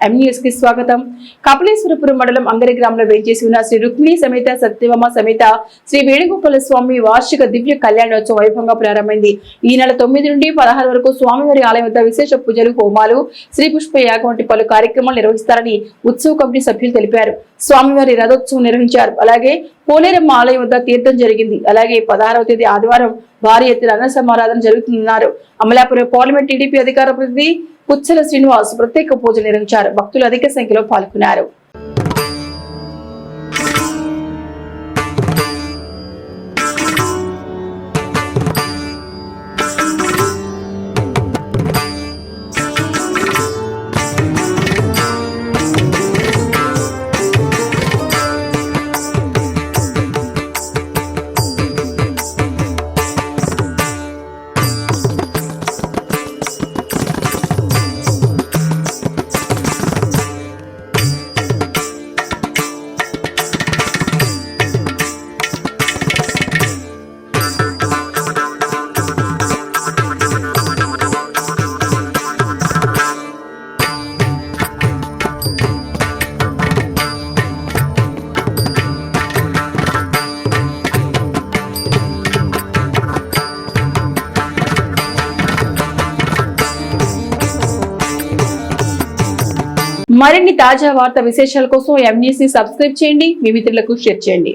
M News కి స్వాగతం. కపిలేశ్వరపురం మండలం అంగరి గ్రామంలో వేంచేసి ఉన్న శ్రీ రుక్మిణి సమేత సత్యభామ సమేత శ్రీ వేణుగోపాల స్వామి వార్షిక దివ్య కళ్యాణోత్సవం వైభవంగా ప్రారంభమైంది. ఈ నెల 9 నుండి 16 వరకు స్వామివారి ఆలయం వద్ద విశేష పూజలు, హోమాలు, శ్రీ పుష్ప యాగం వంటి పలు కార్యక్రమాలు నిర్వహిస్తారని ఉత్సవ కమిటీ సభ్యులు తెలిపారు. స్వామివారి రథోత్సవం నిర్వహించారు. అలాగే పోలేరమ్మ ఆలయం వద్ద తీర్థం జరిగింది. అలాగే 16వ తేదీ ఆదివారం భారీ ఎత్తున అన్న సమారాధన జరుగుతున్నారు. అమలాపురం పార్లమెంట్ టీడీపీ అధికార ప్రతినిధి పుచ్చల శ్రీనివాస్ ప్రత్యేక పూజలు నిర్వహించారు. భక్తులు అధిక సంఖ్యలో పాల్గొన్నారు. మరిన్ని తాజా వార్తా విశేషాల కోసం ఎంన్యూస్ ని సబ్స్క్రైబ్ చేయండి, మీ మిత్రులకు షేర్ చేయండి.